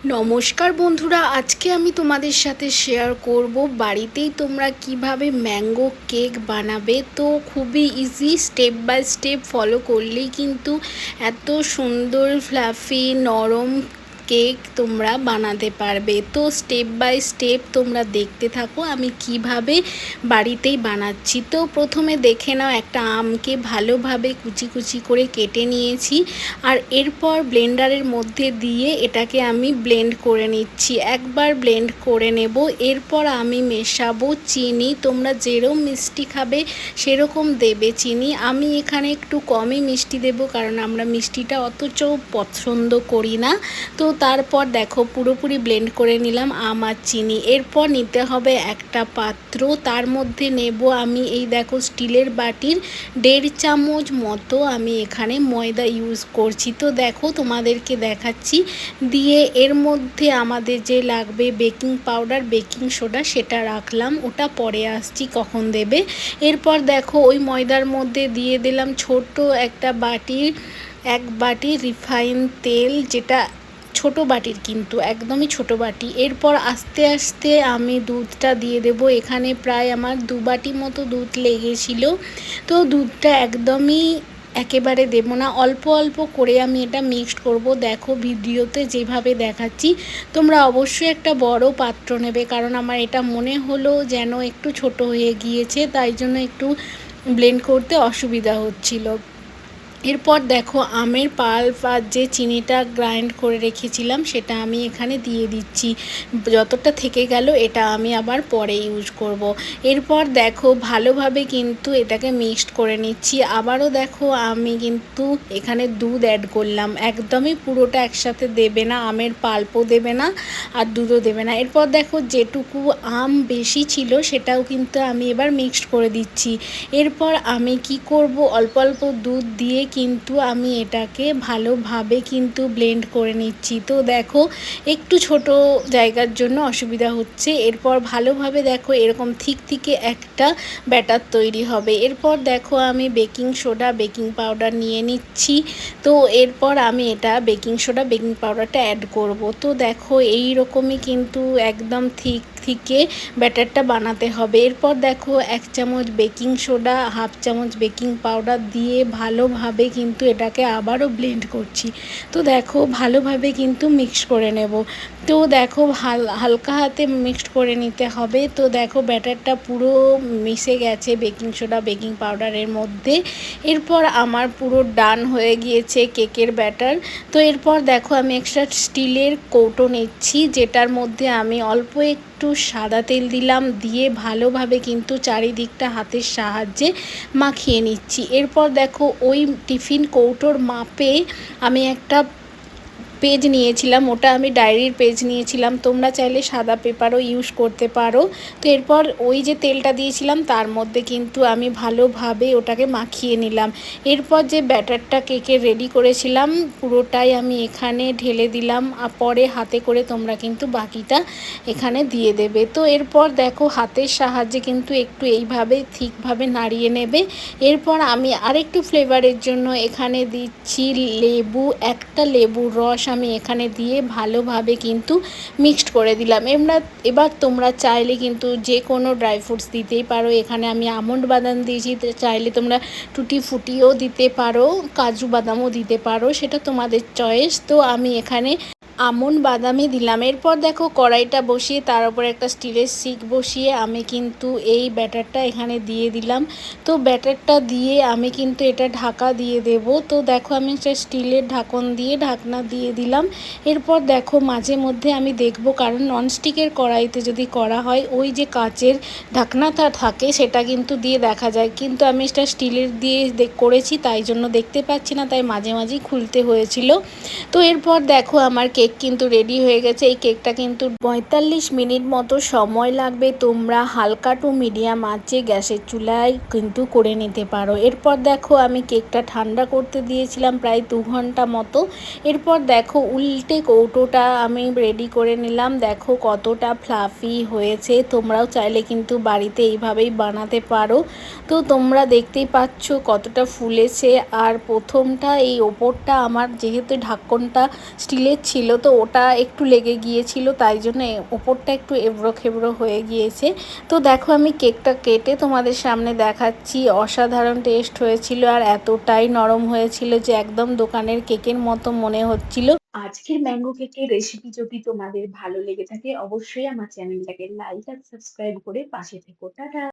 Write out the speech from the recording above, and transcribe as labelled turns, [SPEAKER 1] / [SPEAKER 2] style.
[SPEAKER 1] নমস্কার বন্ধুরা, আজকে আমি তোমাদের সাথে শেয়ার করব বাড়িতেই তোমরা কিভাবে ম্যাঙ্গো কেক বানাবে। তো খুবই easy, step by step follow করলেই কিন্তু এত সুন্দর ফ্লাফি নরম কেক তোমরা বানাতে পারবে। তো স্টেপ বাই স্টেপ তোমরা দেখতে থাকো আমি কিভাবে বাড়িতেই বানাচ্ছি। তো প্রথমে দেখে নাও, একটা আমকে ভালোভাবে কুচি কুচি করে কেটে নিয়েছি, আর এরপর ব্লেন্ডারের মধ্যে দিয়ে এটাকে আমি ব্লেন্ড করে নিচ্ছি। একবার ব্লেন্ড করে নেব, এরপর আমি মেশাবো চিনি। তোমরা যেরকম মিষ্টি খাবে সেরকম দেবে চিনি। আমি এখানে একটু কমই মিষ্টি দেব, কারণ আমরা মিষ্টিটা অতচ পছন্দ করি না। তো তারপর দেখো পুরোপুরি ব্লেন্ড করে নিলাম আম আর চিনি। এরপর নিতে হবে একটা পাত্র, তার মধ্যে নেব আমি এই দেখো স্টিলের বাটির 1.5 চামচ মতো আমি এখানে ময়দা ইউজ করছি। তো দেখো তোমাদেরকে দেখাচ্ছি, দিয়ে এর মধ্যে আমাদের যে লাগবে বেকিং পাউডার বেকিং সোডা সেটা রাখলাম, ওটা পরে আসছি কখন দেবে। এরপর দেখো ওই ময়দার মধ্যে দিয়ে দিলাম ছোট একটা বাটির 1 বাটি রিফাইন তেল, যেটা ছোট বাটির, কিন্তু একদমই ছোট বাটি। এরপর আস্তে আস্তে আমি দুধটা দিয়ে দেব। এখানে প্রায় আমার 2 বাটি মতো দুধ লেগেছিল। তো দুধটা একদমই একেবারে দেব না, অল্প অল্প করে আমি এটা মিক্সড করব। দেখো ভিডিওতে যেভাবে দেখাচ্ছি তোমরা অবশ্যই একটা বড় পাত্র নেবে, কারণ আমার এটা মনে হলো যেন একটু ছোট হয়ে গিয়েছে, তাই জন্য একটু ব্লেন্ড করতে অসুবিধা হচ্ছিল। এরপর দেখো আমের পাল্প আর যে চিনিটা গ্রাইন্ড করে রেখেছিলাম সেটা আমি এখানে দিয়ে দিচ্ছি। যতটা থেকে গেল এটা আমি আবার পরে ইউজ করব। এরপর দেখো ভালোভাবে কিন্তু এটাকে মিক্সড করে নিচ্ছি। আবারও দেখো আমি কিন্তু এখানে দুধ অ্যাড করলাম, একদমই পুরোটা একসাথে দেবে না, আমের পাল্পও দেবে না আর দুধও দেবে না। এরপর দেখো যেটুকু আম বেশি ছিল সেটাও কিন্তু আমি এবার মিক্সড করে দিচ্ছি। এরপর আমি কি করব, অল্প অল্প দুধ দিয়ে কিন্তু আমি এটাকে ভালোভাবে কিন্তু ব্লেন্ড করে নিচ্ছি। তো দেখো একটু ছোট জায়গার জন্য অসুবিধা হচ্ছে। এরপর ভালোভাবে দেখো এরকম থিকে একটা ব্যাটার তৈরি হবে। এরপর দেখো আমি বেকিং সোডা বেকিং পাউডার নিয়ে নিচ্ছি। তো এরপর আমি এটা বেকিং সোডা বেকিং পাউডারটা অ্যাড করব। তো দেখো এই রকমই কিন্তু একদম থিকে ব্যাটারটা বানাতে হবে। এরপর দেখো 1 চামচ বেকিং সোডা 1/2 চামচ বেকিং পাউডার দিয়ে ভালোভাবে কিন্তু এটাকে আবারও ব্লেন্ড করছি। তো দেখো ভালোভাবে কিন্তু মিক্স করে নেব। তো দেখো হালকা হাতে মিক্সড করে নিতে হবে। তো দেখো ব্যাটারটা পুরো মিশে গেছে বেকিং সোডা বেকিং পাউডারের মধ্যে। এরপর আমার পুরো ডান হয়ে গিয়েছে কেকের ব্যাটার। তো এরপর দেখো আমি একটা স্টিলের কৌটো নিচ্ছি, যেটার মধ্যে আমি অল্প একটু সাদা তেল দিলাম, দিয়ে ভালোভাবে কিন্তু চারিদিকটা হাতের সাহায্যে মাখিয়ে নিচ্ছি। এরপর দেখো ওই টিফিন কৌটোর মাপে আমি একটা পেজ নিয়েছিলাম, ওটা আমি ডায়েরির পেজ নিয়েছিলাম, তোমরা চাইলে সাদা পেপারও ইউজ করতে পারো। তো এরপর ওই যে তেলটা দিয়েছিলাম তার মধ্যে কিন্তু আমি ভালোভাবে ওটাকে মাখিয়ে নিলাম। এরপর যে ব্যাটারটা কেকের রেডি করেছিলাম পুরোটাই আমি এখানে ঢেলে দিলাম, আর পরে হাতে করে তোমরা কিন্তু বাকিটা এখানে দিয়ে দেবে। তো এরপর দেখো হাতের সাহায্যে কিন্তু একটু এইভাবে ঠিকভাবে নাড়িয়ে নেবে। এরপর আমি আরেকটু ফ্লেভারের জন্য এখানে দিচ্ছি লেবু, একটা লেবুর রস আমি এখানে দিয়ে ভালোভাবে কিন্তু মিক্সড করে দিলাম। এবার তোমরা চাইলে কিন্তু যে কোনো ড্রাই ফ্রুটস দিতেই পারো। এখানে আমি আমন্ড বাদাম দিয়েছি, চাইলে তোমরা টুটি ফুটিও দিতে পারো, কাজু বাদামও দিতে পারো, সেটা তোমাদের চয়েস। তো আমি এখানে আমন্ড বাদামই দিলাম। এরপর দেখো কড়াইটা বসিয়ে তার উপরে একটা স্টিলের শিক বসিয়ে আমি কিন্তু এই ব্যাটারটা এখানে দিয়ে দিলাম। তো ব্যাটারটা দিয়ে আমি কিন্তু এটা ঢাকা দিয়ে দেব। তো দেখো আমি একটা স্টিলের ঢাকন দিয়ে ঢাকনা দিয়ে দিলাম। এরপর দেখো মাঝে মধ্যে আমি দেখব, কারণ ননস্টিকের কড়াইতে যদি করা হয় ওই যে কাচের ঢাকনাটা থাকে সেটা কিন্তু দিয়ে দেখা যায়, কিন্তু আমি এটা স্টিলের দিয়ে করেছি তাই জন্য দেখতে পাচ্ছি না, তাই মাঝে মাঝেই খুলতে হয়েছিল। তো এরপর দেখো আমার কেক কিন্তু রেডি হয়ে গেছে। এই কেকটা কিন্তু 45 মিনিট মতো সময় লাগবে, তোমরা হালকা টু মিডিয়াম আঁচে গ্যাসের চুলায় কিন্তু করে নিতে পারো। এরপর দেখো আমি কেকটা ঠান্ডা করতে দিয়েছিলাম প্রায় 2 ঘন্টা মতো। এরপর দেখো উল্টে কৌটোটা আমি রেডি করে নিলাম। দেখো কতটা ফ্লাফি হয়েছে, তোমরাও চাইলে কিন্তু বাড়িতে এইভাবেই বানাতে পারো। তো তোমরা দেখতেই পাচ্ছ কতটা ফুলেছে। আর প্রথমটা এই ওপরটা আমার যেহেতু ঢাকনটা স্টিলের ছিল তো ওটা একটু লেগে গিয়েছিল, তাই জন্য ওপরটা একটু এবড়ো খেবড়ো হয়ে গিয়েছে। তো দেখো আমি কেকটা কেটে তোমাদের সামনে দেখাচ্ছি। অসাধারণ টেস্ট হয়েছিল আর এতটাই নরম হয়েছিল যে একদম দোকানের কেকের মতো মনে হচ্ছিল। আজকের ম্যাঙ্গো কেকের রেসিপি যদি তোমাদের ভালো লেগে থাকে অবশ্যই আমার চ্যানেলটাকে লাইক আর সাবস্ক্রাইব করে পাশে থেকো। টাটা।